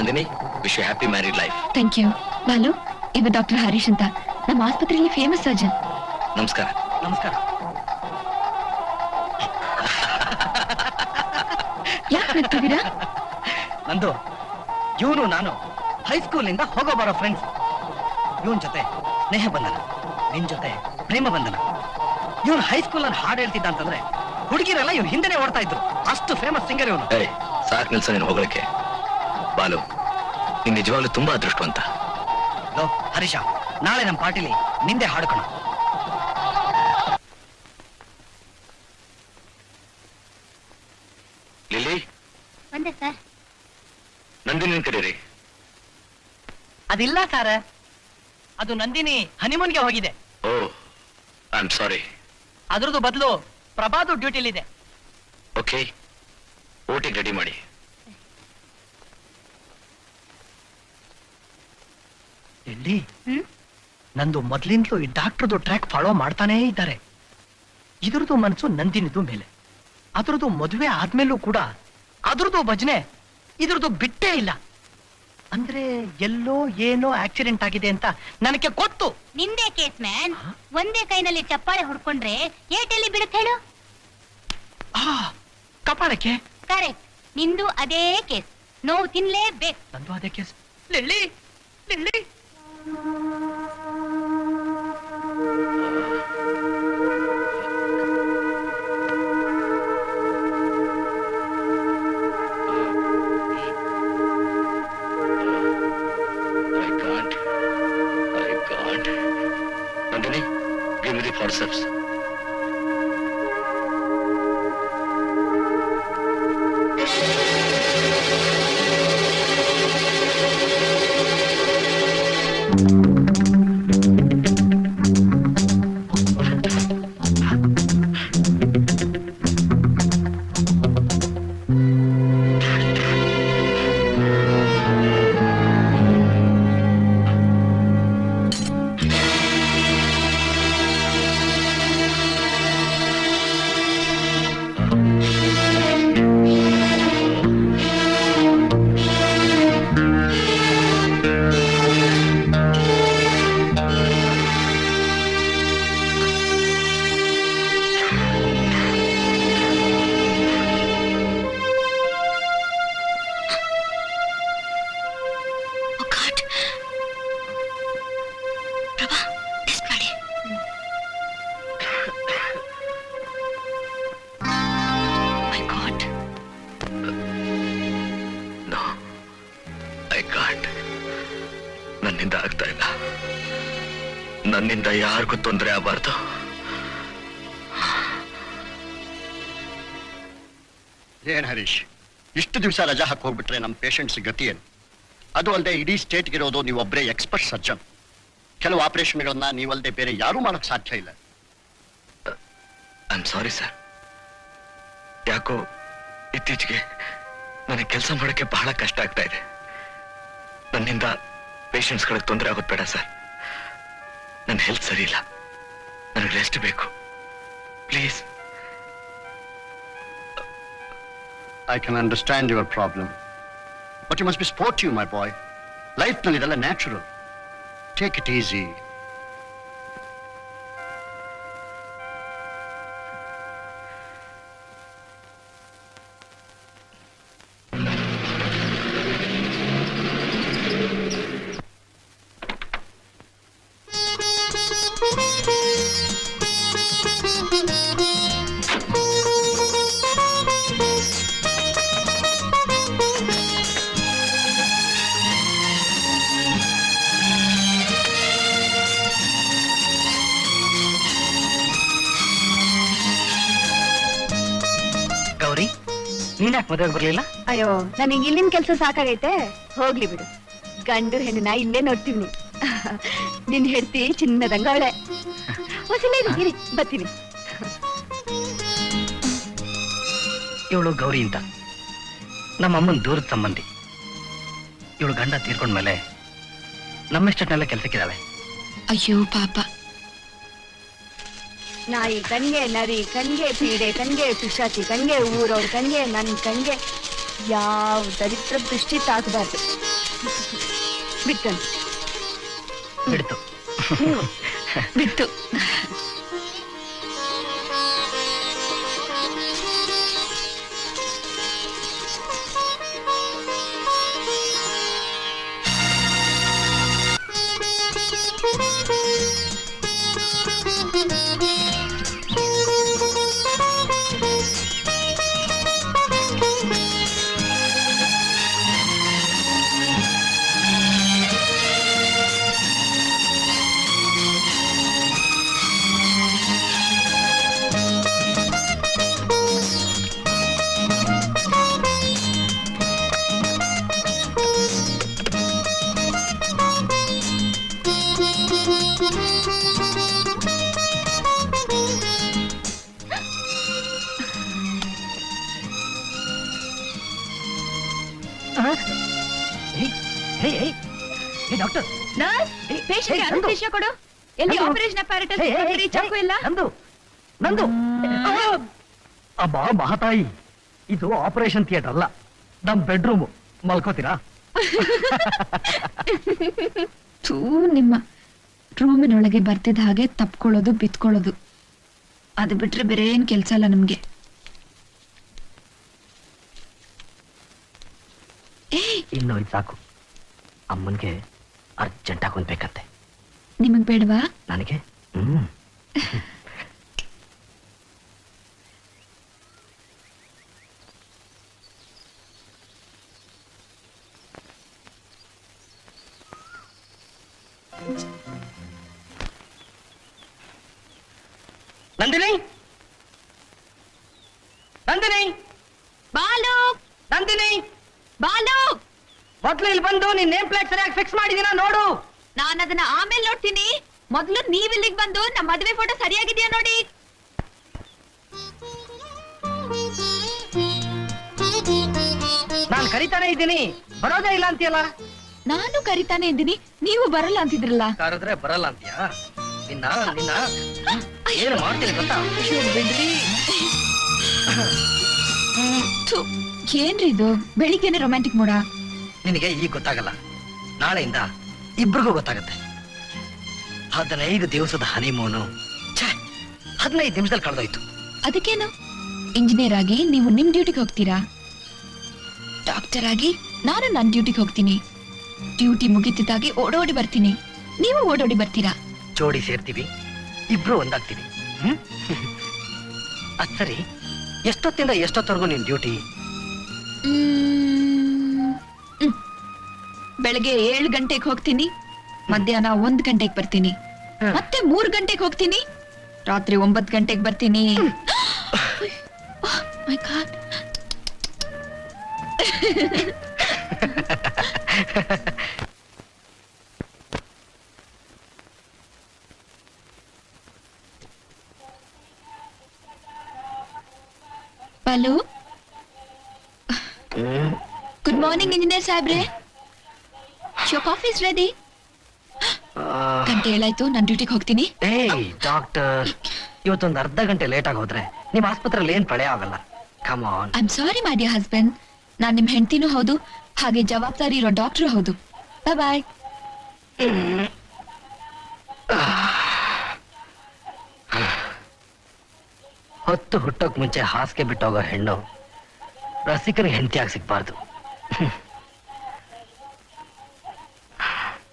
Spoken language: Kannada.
Nandini, wish you happy married life. Thank you. Balu, ಇವ ಡಾಕ್ಟರ್ ಹರೀಶ್ ಅಂತ ನಮ್ಮ ಆಸ್ಪತ್ರೆಯಲ್ಲಿ ಫೇಮಸ್ ಸರ್ಜನ್. ನಮಸ್ಕಾರ. ನಮಸ್ಕಾರ. ಯಾಕೆ ನಗ್ತಿದ್ದೀರಾ? ನಂದು ಇವನು ನಾನು ಹೈಸ್ಕೂಲಿಂದ ಹೋಗೋ ಬರೋ ಫ್ರೆಂಡ್ಸ್. ಇವನ್ ಜೊತೆ ಸ್ನೇಹ ಬಂಧನ, ನಿನ್ ಜೊತೆ ಪ್ರೇಮ ಬಂಧನ. ಇವನು ಹೈಸ್ಕೂಲ್ ಅಲ್ಲಿ ಹಾಡು ಹೇಳ್ತಿದ್ದ ಅಂತಂದ್ರೆ ಹುಡುಗಿರೆಲ್ಲ ಇವ್ನು ಹಿಂದೆನೆ ಓಡ್ತಾ ಇದ್ರು. ಅಷ್ಟು ಫೇಮಸ್ ಸಿಂಗರ್ ಇವನು. ಸಾಕ್ ನಿಲ್ಸ ನೀನು ಹೊಗಳಕ್ಕೆ. ಬಾಲು, ನೀನ್ ನಿಜವಾಗ್ಲೂ ತುಂಬಾ ಅದೃಷ್ಟವಂತ. ಹರೀಶ, ನಾಳೆ ನಮ್ಮ ಪಾರ್ಟಿಲಿ ನಿಂದೆ ಹಾಡ್ಕೋಣ. ಲಿಲಿ, ಬಂದೆ ಸರ್. ನಂದಿನಿ ಕರೀರಿ. ಅದಿಲ್ಲ ಸರ್, ಅದು ನಂದಿನಿ ಹನಿಮೂನ್ಗೆ ಹೋಗಿದೆ. ಓ, ಐ ಆಮ್ ಸಾರಿ. ಅದ್ರದ್ದು ಬದಲು ಪ್ರಭಾದು ಡ್ಯೂಟಿಲಿದೆ. ಓಕೆ, ಊಟಿಗೆ ರೆಡಿ ಮಾಡಿ. ಎಲ್ಲಿ ನಂದು ಮೊದ್ಲಿಂದಲೂ ಈ ಡಾಕ್ಟರ್ದು ಟ್ರ್ಯಾಕ್ ಫಾಲೋ ಮಾಡ್ತಾನೇ ಇದ್ದಾರೆ. ಇದ್ರದ್ದು ಮನಸ್ಸು ನಂದಿನಿದು ಮೇಲೆ. ಅದ್ರದ್ದು ಮದುವೆ ಆದ್ಮೇಲೂ ಕೂಡ ಅದ್ರದ್ದು ಭಜನೆ ಇದ್ರದ್ದು ಬಿಟ್ಟೇ ಇಲ್ಲ. ಅಂದ್ರೆ ಎಲ್ಲೋ ಏನೋ ಆಕ್ಸಿಡೆಂಟ್ ಆಗಿದೆ ಅಂತ ನನಗೆ ಗೊತ್ತು. ನಿಂದೇ ಕೇಸ್ ಮ್ಯಾನ್. ಒಂದೇ ಕೈನಲ್ಲಿ ಚಪ್ಪಾಳೆ ಹೊಡ್ಕೊಂಡ್ರೆ ಏಟಲ್ಲಿ ಬಿಡುತ್ತೆ ಹೇಳು? ಕಪಾಳಕ್ಕೆ. ಕರೆಕ್ಟ್, ನಿಂದು ಅದೇ ಕೇಸ್. ನೋವು ತಿನ್ಲೇಬೇಕು. ನಂದು ಅದೇ case. Lily lily, Nandini, give me the forceps. ನನ್ನಿಂದ ಆಗ್ತಾ ಇಲ್ಲ. ನನ್ನಿಂದ ಯಾರಿಗೂ ತೊಂದರೆ ಆಗಬಾರ್ದು. ಏನ್ ಹರೀಶ್, ಇಷ್ಟು ದಿವಸ ರಜಾ ಹಾಕಿ ಹೋಗ್ಬಿಟ್ರೆ ನಮ್ಮ ಪೇಷಂಟ್ಸ್ ಗತಿ ಏನು? ಅದು ಅಲ್ಲದೆ ಇಡೀ ಸ್ಟೇಟ್ಗಿರೋದು ನೀವೊಬ್ಬರೇ ಎಕ್ಸ್ಪರ್ಟ್ ಸರ್ಜನ್. ಕೆಲವು ಆಪರೇಷನ್ಗಳನ್ನ ನೀವಲ್ಲದೆ ಬೇರೆ ಯಾರೂ ಮಾಡಕ್ ಸಾಧ್ಯ ಇಲ್ಲ. I am sorry sir. ಯಾಕೋ ಇತ್ತೀಚೆಗೆ ನನಗೆ ಕೆಲಸ ಮಾಡೋಕ್ಕೆ ಬಹಳ ಕಷ್ಟ ಆಗ್ತಾ ಇದೆ. ನನ್ನಿಂದ ಪೇಷಂಟ್ಸ್ಗಳಿಗೆ ತೊಂದರೆ ಆಗೋದು ಬೇಡ ಸರ್. ನನ್ನ ಹೆಲ್ತ್ ಸರಿ ಇಲ್ಲ, ನನಗೆ ರೆಸ್ಟ್ ಬೇಕು. Please. I can understand your problem. But you must be sportive, my boy. Life nalli idella natural. Take it easy. ನೀನ್ಯಾಕೆ ಮದುವೆಗೆ ಬರ್ಲಿಲ್ಲ? ಅಯ್ಯೋ, ನನಗೆ ಇಲ್ಲಿನ ಕೆಲಸ ಸಾಕಾಗೈತೆ. ಹೋಗ್ಲಿ ಬಿಡು, ಗಂಡು ಹೆಣ್ಣಿನ ಇಲ್ಲೇ ನೋಡ್ತೀವಿ. ನಿನ್ ಹೆಡ್ತಿ ಚಿನ್ನದಂಗ ಅವಳೆ. ಹೊಸಲೇರಿ ಬರ್ತೀನಿ. ಇವಳು ಗೌರಿ ಅಂತ ನಮ್ಮಮ್ಮನ ದೂರದ ಸಂಬಂಧಿ. ಇವಳು ಗಂಡ ತೀರ್ಕೊಂಡ್ಮೇಲೆ ನಮ್ಮೆಷ್ಟನ್ನೆಲ್ಲ ಕೆಲಸಕ್ಕಿದ್ದಾಳೆ. ಅಯ್ಯೋ ಪಾಪ. ನಾಯಿ ಕಣ್ಗೆ, ನರಿ ಕಣ್ಗೆ, ಪೀಡೆ ಕಣ್ಗೆ, ಪಿಶಾಚಿ ಕಣ್ಗೆ, ಊರವ್ರ ಕಣ್ಗೆ, ನನ್ ಕಣ್ಗೆ ಯಾವ ದರಿದ್ರ ದೃಷ್ಟಿ ತಾಕಬಾರ್ದು. ಬಿಟ್ಟು ಬಿಡ್ತು. ಬಿಟ್ಟು ಡಾಕ್ಟರ್, ನರ್ಸ್ ಪೇಷಂಟ್ಗೆ ನಂದು. ಅನಸ್ತೇಶಿಯಾ ಕೊಡು. ಎಲ್ಲಿ ನಂದು. ಆಪರೇಷನ್ ಅಪ್ಯಾರಟಸ್ ಚಾಕು ಇಲ್ಲ. ನಂದು ಅಬ್ಬಾ ಮಹಾತಾಯಿ, ಇದು ಆಪರೇಷನ್ ಥಿಯೇಟರ್ ಅಲ್ಲ, ನಮ್ ಬೆಡ್ರೂಮ್. ಮಲ್ಕೋತೀರಾ? ಥೂ, ನಿಮ್ಮ ರೂಮಿನೊಳಗೆ ಬರ್ತಿದ್ದ ಹಾಗೆ ತಪ್ಕೊಳ್ಳೋದು ಬಿತ್ಕೊಳ್ಳೋದು, ಅದು ಬಿಟ್ರೆ ಬೇರೆ ಏನ್ ಕೆಲ್ಸ ಇಲ್ಲ ನಮ್ಗೆ. ಇನ್ನು ಇದು ಸಾಕು. ಅಮ್ಮನ್ಗೆ ಅರ್ಜೆಂಟ್ ಆಗಿ ಒಂದ್ ಬೇಕಂತೆ. ನಿಮಗ್ ಬೇಡವಾ? ನನಗೆ ನಂದಿನಿ, ನಂದಿನಿ, ಬಾಲು, ನಂದಿನಿ, ಬಾಲು, ಮೊದ್ಲು ಇಲ್ಲಿ ಬಂದು ನಿನ್ ನೇಮ್ ಪ್ಲೇಟ್ ಸರಿಯಾಗಿ ಫಿಕ್ಸ್ ಮಾಡಿದೀನಾ ನೋಡು. ನಾನು ಅದನ್ನ ಆಮೇಲೆ ನೋಡ್ತೀನಿ. ಮೊದ್ಲು ನೀವ್ ಇಲ್ಲಿಗೆ ಬಂದು ನಮ್ಮ ಮದುವೆ ಫೋಟೋ ಸರಿಯಾಗಿದೆಯಾ ನೋಡಿ. ನಾನು ಕರಿತಾನೆ ಇದ್ದೀನಿ, ಬರೋದೇ ಇಲ್ಲ ಅಂತೀಯಲ್ಲ. ನಾನು ಕರಿತಾನೆ ಇದ್ದೀನಿ, ನೀವು ಬರಲ್ಲ ಅಂತಿದ್ರಲ್ಲ. ಕರೆದ್ರೆ ಬರಲ್ಲ ಅಂತೀಯಾ? ನಿನ್ನ ನಿನ್ನ ಏನು ಮಾಡ್ತೀನಿ ಗೊತ್ತಾ? ಬಿಡ್ರಿ. ಥು, ಏನ್ರಿ ಇದು ಬೆಳಿಗ್ಗೆನೆ ರೊಮ್ಯಾಂಟಿಕ್ ಮೂಡ? ನಿನಗೆ ಈಗ ಗೊತ್ತಾಗಲ್ಲ, ನಾಳೆಯಿಂದ ಇಬ್ರಿಗೂ ಗೊತ್ತಾಗತ್ತೆ. 15 ದಿವಸದ ಹನಿಮೂನು 15 ನಿಮಿಷದಲ್ಲಿ ಕಳೆದೋಯ್ತು. ಅದಕ್ಕೇನು? ಇಂಜಿನಿಯರ್ ಆಗಿ ನೀವು ನಿಮ್ ಡ್ಯೂಟಿಗೆ ಹೋಗ್ತೀರಾ, ಡಾಕ್ಟರ್ ಆಗಿ ನಾನು ನನ್ನ ಡ್ಯೂಟಿಗೆ ಹೋಗ್ತೀನಿ. ಡ್ಯೂಟಿ ಮುಗಿತಿದ್ದಾಗಿ ಓಡೋಡಿ ಬರ್ತೀನಿ, ನೀವು ಓಡೋಡಿ ಬರ್ತೀರಾ. ಜೋಡಿ ಸೇರ್ತೀವಿ, ಇಬ್ರು ಒಂದಾಗ್ತೀವಿ. ಅದ್ ಸರಿ, ಎಷ್ಟೊತ್ತಿಂದ ಎಷ್ಟೊತ್ತವರೆಗೂ ನಿನ್ ಡ್ಯೂಟಿ? ಬೆಳಗ್ಗೆ 7 ಗಂಟೆಗೆ ಹೋಗ್ತೀನಿ, ಮಧ್ಯಾಹ್ನ 1 ಗಂಟೆಗೆ ಬರ್ತೀನಿ, ಮತ್ತೆ 3 ಗಂಟೆಗೆ ಹೋಗ್ತೀನಿ, ರಾತ್ರಿ 9 ಗಂಟೆಗೆ ಬರ್ತೀನಿ. My God. Balu, good morning engineer ಸಾಹೇಬ್ರೆ. Your coffee is ready. ಗಂಟೆ ಏಳಾಯ್ತು, ನಾನು ಡ್ಯೂಟಿಗೆ ಹೋಗ್ತೀನಿ. ಏಯ್ ಡಾಕ್ಟರ್, ಇವತ್ತೊಂದು ಅರ್ಧ ಗಂಟೆ ಲೇಟ್ ಆಗಿ ಹೋದ್ರೆ ನಿಮ್ ಆಸ್ಪತ್ರೆಯಲ್ಲಿ ಏನ್ ಪ್ರಳಯ ಆಗಲ್ಲ. Come on. I am sorry my dear husband, ನಾನು ನಿಮ್ ಹೆಂಡತಿನೂ ಹೌದು, ಹಾಗೆ ಜವಾಬ್ದಾರಿ ಇರೋ ಡಾಕ್ಟರ್ ಹೌದು. ಬಾಯ್ ಬಾಯ್. ಹೊತ್ತು ಹುಟ್ಟೋಕ್ ಮುಂಚೆ ಹಾಸಿಗೆ ಬಿಟ್ಟೋಗೋ ಹೆಣ್ಣು ರಸಿಕರಿಗೆ ಹೆಂಡತಿಯಾಗಿ ಸಿಗ್ಬಾರ್ದು.